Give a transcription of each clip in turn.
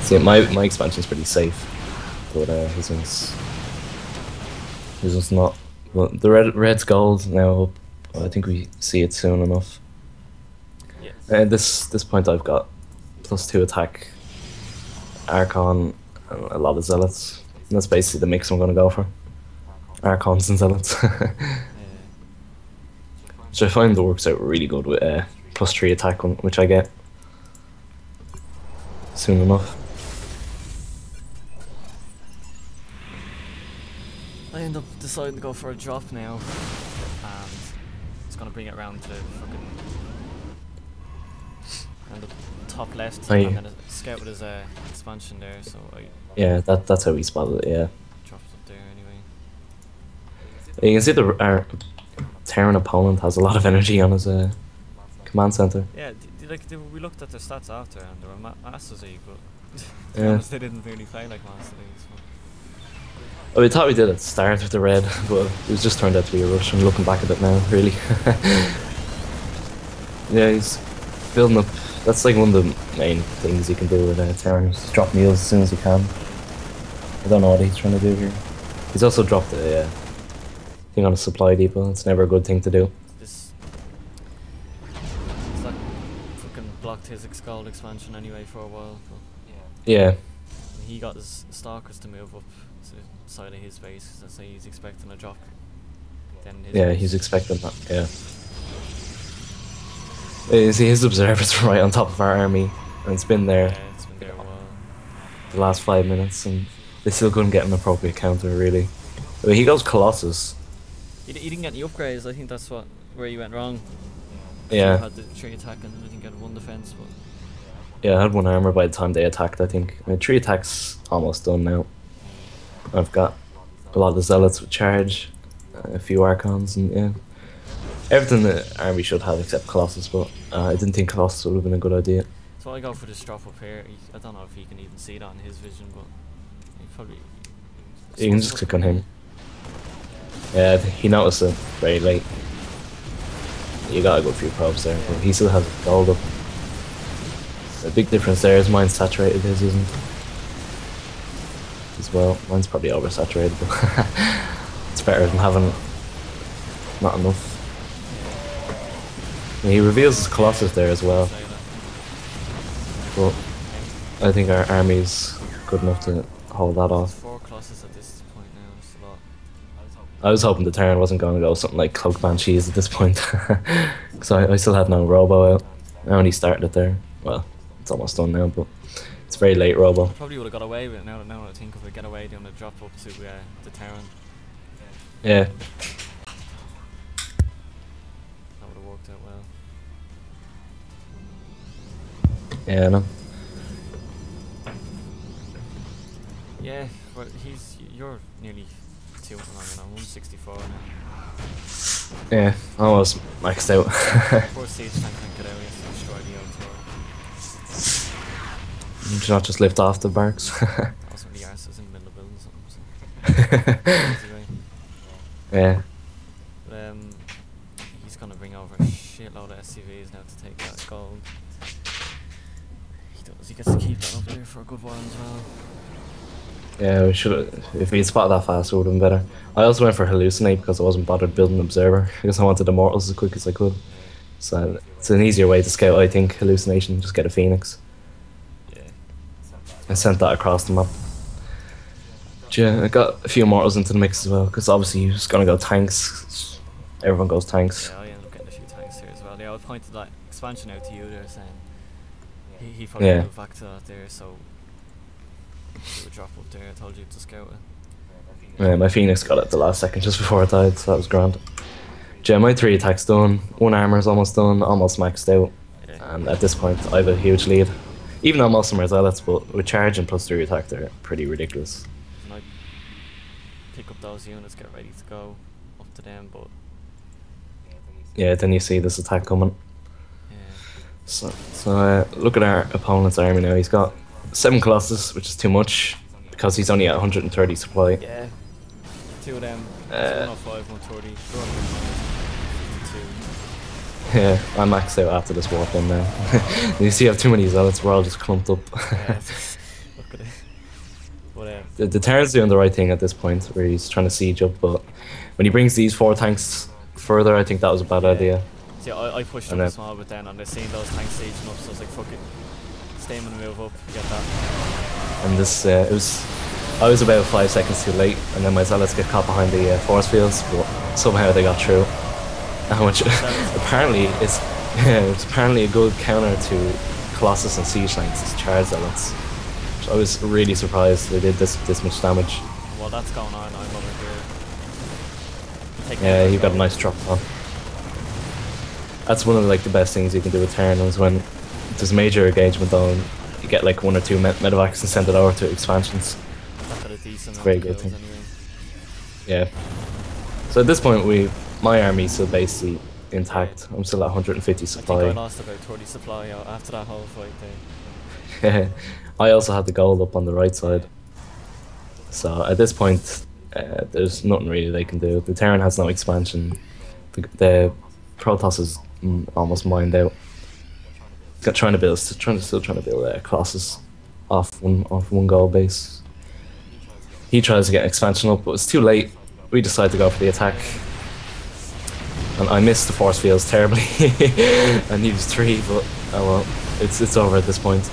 See, my expansion's pretty safe, but his one's not. But the red's gold now. I think we see it soon enough. Yes. At this point, I've got +2 attack, Archon, and a lot of zealots. And that's basically the mix I'm gonna go for. Archons and zealots. Which I find works out really good with +3 attack one, which I get soon enough. I end up deciding to go for a drop now, and it's gonna bring it around to fucking around the top left, and then a scout with his expansion there. So yeah, that's how we spotted it. Yeah. Dropped up there anyway. You can see the Terran opponent has a lot of energy on his command center. Yeah, we looked at their stats after, and they were Master League, but to be Yeah. honest, they didn't really play like Master League. So. Well, we thought we did at the start with the red, but it was just turned out to be a rush. And looking back at it now, really. Yeah, he's building up. That's like one of the main things you can do with Terran. Just drop meals as soon as you can. I don't know what he's trying to do here. He's also dropped a thing on a supply depot. It's never a good thing to do. It's like fucking blocked his gold expansion anyway for a while. But Yeah. he got his Stalkers to move up to the side of his base, so say he's expecting a drop. Then Yeah, he's expecting that. Yeah. You see, his observers right on top of our army, and it's been there. Yeah, it's been there a while. The last 5 minutes, and they still couldn't get an appropriate counter, really. I mean, he goes Colossus. He didn't get any upgrades. I think that's where he went wrong. Yeah. He had the 3 attack and I didn't get 1 defense, but Yeah, I had 1 armor by the time they attacked, I think. I mean, 3 attacks almost done now. I've got a lot of zealots with charge, a few archons, and yeah. Everything the army should have except Colossus, but I didn't think Colossus would have been a good idea. so I go for this drop up here. I don't know if he can even see that in his vision, but he probably. You can just click on him. Yeah, he noticed it very late. You got a good few probes there, but he still has gold up. A big difference there is mine's saturated, his isn't. As well, mine's probably oversaturated, but it's better than having not enough. And he reveals his Colossus there as well, but I think our army's good enough to hold that off. 4 Colossus at this point now. It's a lot. I was hoping the Terran wasn't going to go something like Cloak Banshees at this point, because I still had no Robo out. I only started it there. Well, it's almost done now, but it's very late Robo. I probably would have got away with it now that I think of it. Get away doing a drop up to the Terran. Yeah. That would have worked out well. Yeah, I know. Yeah, but you're nearly 2 on 164 now. Yeah, almost maxed out. Poor siege tank can't get out yet to destroy the outdoor. Did you not just lift off the barks? Also, the arse is in the middle of building something. So. Yeah. But, he's gonna bring over a shitload of SCVs now to take that gold. He gets to keep that up there for a good while as well. Yeah, we should. If we had spotted that fast, it would have been better. I also went for hallucinate because I wasn't bothered building observer because I wanted immortals as quick as I could. So it's an easier way to scout, I think. Hallucination, just get a phoenix. Yeah. I sent that across the map. But yeah, I got a few immortals into the mix as well because obviously you're just gonna go tanks. Everyone goes tanks. Yeah, I ended up getting a few tanks here as well. Yeah, I pointed that expansion out to you there, saying he probably moved back to that there, so. Do a drop up there, I told you to scout it. Yeah, my Phoenix got it at the last second just before I died, so that was grand. Yeah, my 3 attacks done, 1 armor's almost done, almost maxed out. Yeah. And at this point I have a huge lead. Even though most of them are zealots, but with charge and +3 attack they're pretty ridiculous. And I pick up those units, get ready to go up to them, but Yeah, then you see this attack coming. yeah. So look at our opponent's army now. He's got 7 Colossus, which is too much because he's only at 130 supply. Yeah. 2 of them. 105, 130. Yeah, I'm maxed out after this walk in now. You see I have too many zealots, we're all just clumped up. Yeah, look at it. But The Terran's doing the right thing at this point, where he's trying to siege up, but when he brings these 4 tanks further, I think that was a bad idea. See, I pushed And up a then, small bit then, and I seen those tanks sieging up, so I was like, fuck it. Stay and move up, get that. and this, I was about 5 seconds too late, and then my zealots get caught behind the force fields, but somehow they got through. Which apparently is it's apparently a good counter to Colossus and Siege Knights, is charge zealots. Which I was really surprised they did this much damage. Well, that's going on. I'm over here. Yeah, you got a nice drop on. That's one of like the best things you can do with Terran is when there's major engagement on, you get like 1 or 2 medevacs and send it over to expansions. That's a decent Very good thing. Yeah. So at this point, my army's still basically intact. I'm still at 150 supply. I think I lost about 30 supply after that whole fight there. I also had the gold up on the right side. So at this point, there's nothing really they can do. The Terran has no expansion. The Protoss is almost mined out. Still trying to build Colossus off one gold base. He tries to get expansion up, but it's too late. We decide to go for the attack. And I missed the force fields terribly. I needed 3, but oh well. It's over at this point.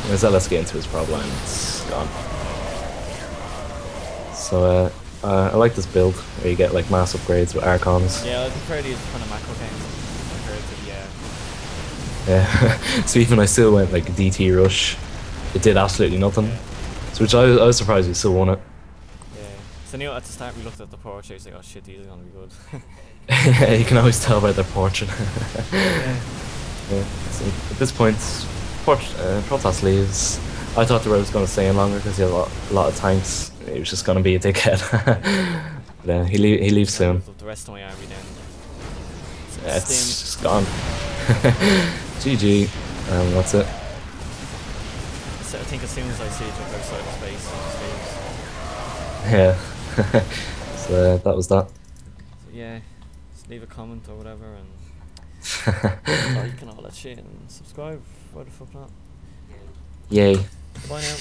Let's get into his problem. It's gone. So I like this build where you get like mass upgrades with Archons. Yeah, I prefer these kind of macro games compared to Yeah. So even I still went like DT rush. It did absolutely nothing. Yeah. So which I was surprised we still won it. Yeah. So you know, at the start we looked at the portraits like, oh shit, these are gonna be good. You can always tell by their portrait. Yeah. Yeah. So at this point, Protoss leaves. I thought the road was going to stay in longer because he had a lot of tanks. He was just going to be a dickhead. But he leaves soon. The rest of my army then. Yeah, it's just gone. GG. That's it. So I think as soon as I siege up outside of space, it just leaves. Yeah. So that was that. So yeah, just leave a comment or whatever and like and all that shit and subscribe. Why the fuck not? Yay. Bye now.